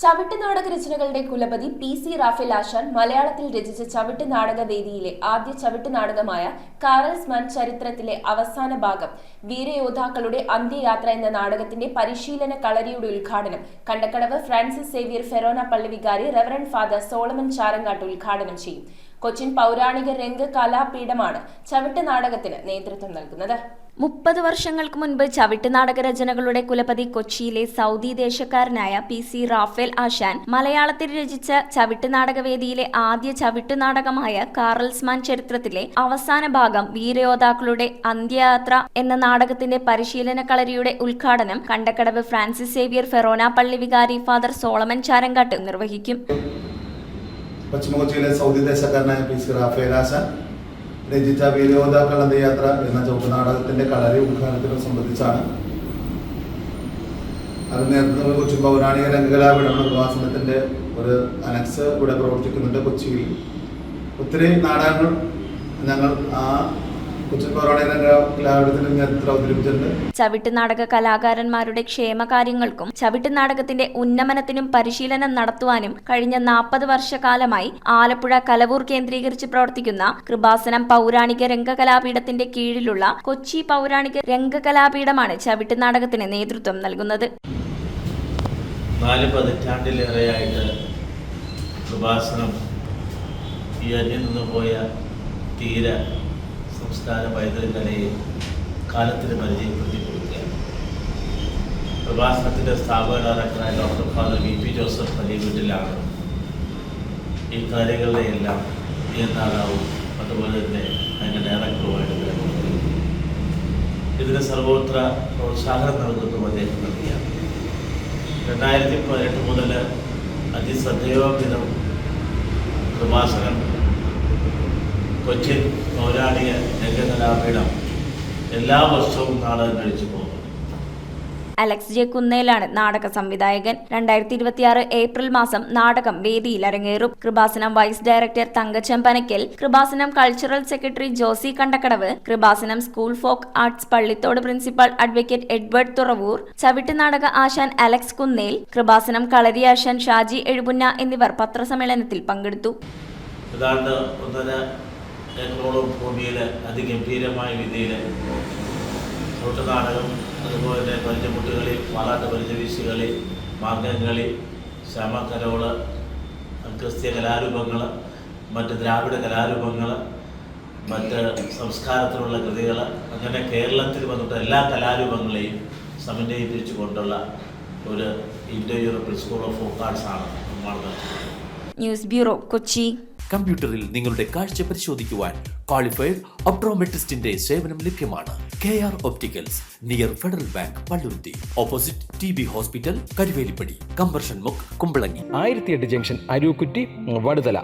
ചവിട്ടുനാടക രചനകളുടെ കുലപതി PC Rafale ആശാൻ മലയാളത്തിൽ രചിച്ച ചവിട്ടുനാടക വേദിയിലെ ആദ്യ ചവിട്ടുനാടകമായ കാറൽസ്മാൻ ചരിത്രത്തിലെ അവസാന ഭാഗം വീരയോദ്ധാക്കളുടെ അന്ത്യയാത്ര എന്ന നാടകത്തിന്റെ പരിശീലന കളരിയുടെ ഉദ്ഘാടനം കണ്ടക്കടവ് ഫ്രാൻസിസ് സേവ്യർ ഫെറോന പള്ളി വികാരി റെവറന്റ് ഫാദർ സോളമൻ ചാരങ്കാട്ട് ഉദ്ഘാടനം ചെയ്യും. കൊച്ചിൻ പൗരാണിക രംഗകലാപീഠമാണ് ചവിട്ടുനാടകത്തിന് നേതൃത്വം നൽകുന്നത്. 30 വർഷങ്ങൾക്ക് മുൻപ് ചവിട്ടുനാടക രചനകളുടെ കുലപതി കൊച്ചിയിലെ സൗദി ദേശക്കാരനായ PC റാഫേൽ ആശാൻ മലയാളത്തിൽ രചിച്ച ചവിട്ടുനാടകവേദിയിലെ ആദ്യ ചവിട്ടുനാടകമായ കാറൽസ്മാൻ ചരിത്രത്തിലെ അവസാന ഭാഗം വീരയോദ്ധാക്കളുടെ അന്ത്യയാത്ര എന്ന നാടകത്തിന്റെ പരിശീലന കളരിയുടെ ഉദ്ഘാടനം കണ്ടക്കടവ് ഫ്രാൻസിസ് സേവ്യർ ഫെറോന പള്ളി വികാരി ഫാദർ സോളമൻ ചാരങ്കാട്ട് നിർവഹിക്കും. പശ്ചിമ കൊച്ചിയിലെ സൗദി ദേശക്കാരനായ PC റാഫേൽ ആശാൻ രചിച്ച വീരയോദ്ധാക്കൾ അന്ത്യയാത്ര എന്ന ചവിട്ടുനാടകത്തിന്റെ കളരി ഉദ്ഘാടനത്തിനെ സംബന്ധിച്ചാണ്. അത് നേതൃത്വം കൊച്ചി പൗരാണിക രംഗകലാപീഠം വിഭാസനത്തിന്റെ ഒരു അനക്സ് ഇവിടെ പ്രവർത്തിക്കുന്നുണ്ട്. കൊച്ചിയിൽ ഒത്തിരി നാടകങ്ങൾ ഞങ്ങൾ ആ കൊച്ചി പൗരാണിക രംഗകലാപീഠത്തിന്റെ നേതൃത്വം അവതരിപ്പിച്ചിട്ടുണ്ട്. ചവിട്ടുനാടക കലാകാരന്മാരുടെ ക്ഷേമകാര്യങ്ങൾക്കും ചവിട്ടുനാടകത്തിന്റെ ഉന്നമനത്തിനും പരിശീലനം നടത്തുവാനും കഴിഞ്ഞ 40 വർഷക്കാലമായി ആലപ്പുഴ കലവൂർ കേന്ദ്രീകരിച്ച് പ്രവർത്തിക്കുന്ന കൃപാസനം പൗരാണിക രംഗകലാപീഠത്തിന്റെ കീഴിലുള്ള കൊച്ചി പൗരാണിക രംഗകലാപീഠമാണ് ചവിട്ടുനാടകത്തിന് നേതൃത്വം നൽകുന്നത്. 4 പതിറ്റാണ്ടിലേറെയായിട്ട് കൃപാസനം ഈ അന്യം നിന്ന് പോയ തീര സംസ്കാര പൈതൃക കലയെ കാലത്തിന് പരിചയപ്പെടുത്തി കൊടുക്കുകയാണ്. പ്രഭാഷണത്തിൻ്റെ സ്ഥാപക ഡയറക്ടറായ ഡോക്ടർ ഫാദർ VP ജോസഫ് വലിയ വീട്ടിലാണ് ഈ കാര്യങ്ങളുടെ എല്ലാം നിയന്ത്രാതാവും അതുപോലെ തന്നെ അതിൻ്റെ ഡയറക്ടറുമായിട്ട് ഇതിന് സർവോത്ര പ്രോത്സാഹനം നൽകുന്നു അദ്ദേഹം നൽകിയാണ്. 2018 മുതൽ അതിശ്രദ്ധയോഗ്യം പ്രഭാഷണം കൊച്ചിൻ പൗരാണിക രംഗകലാപീഠം എല്ലാ വർഷവും നാടകം കഴിച്ചു പോകുന്നു. അലക്സ് ജെ കുന്നേലാണ് നാടക സംവിധായകൻ. 2026 ഏപ്രിൽ മാസം നാടകം വേദിയിൽ അരങ്ങേറും. Kripasanam vice director Thankachan Panakkal, Kripasanam cultural secretary Josy Kandakkadavu, Kripasanam school folk arts Pallithode principal advocate Edward Thuravoor, ചവിട്ടുനാടക ആശാൻ അലക്സ് കുന്നേൽ, കൃപാസനം കളരി ആശാൻ ഷാജി എഴുപുന്ന എന്നിവർ പത്രസമ്മേളനത്തിൽ പങ്കെടുത്തു. ഏക്കറോളം ഭൂമിയിൽ അതിഗംഭീരമായ രീതിയിൽ ചവിട്ടുനാടകം, അതുപോലെ തന്നെ പരിചമുട്ടുകളി, പാലാട്ട് പരിചവീശുകളി, മാർഗംകളി, ശമക്കരോള്, ക്രിസ്ത്യ കലാരൂപങ്ങൾ, മറ്റ് ദ്രാവിഡ കലാരൂപങ്ങൾ, മറ്റ് സംസ്കാരത്തിലുള്ള കൃതികൾ, അങ്ങനെ കേരളത്തിൽ വന്നിട്ട് എല്ലാ കലാരൂപങ്ങളെയും സമന്വയിപ്പിച്ചു കൊണ്ടുള്ള ഒരു Indo European school of folk arts ആണ് നിർമ്മാണം. News bureau, Kochi. കമ്പ്യൂട്ടറിൽ നിങ്ങളുടെ കാഴ്ച പരിശോധിക്കുവാൻ ക്വാളിഫൈഡ് ഒപ്ട്രോമെട്രിസ്റ്റിന്റെ സേവനം ലഭ്യമാണ്. KR opticals, near federal bank, Palluruthy, opposite TB hospital, Karuvelippady, combustion മുക്ക്, കുമ്പളങ്ങി. 1008 ജംഗ്ഷൻ, അരൂക്കുറ്റി, വടുതല.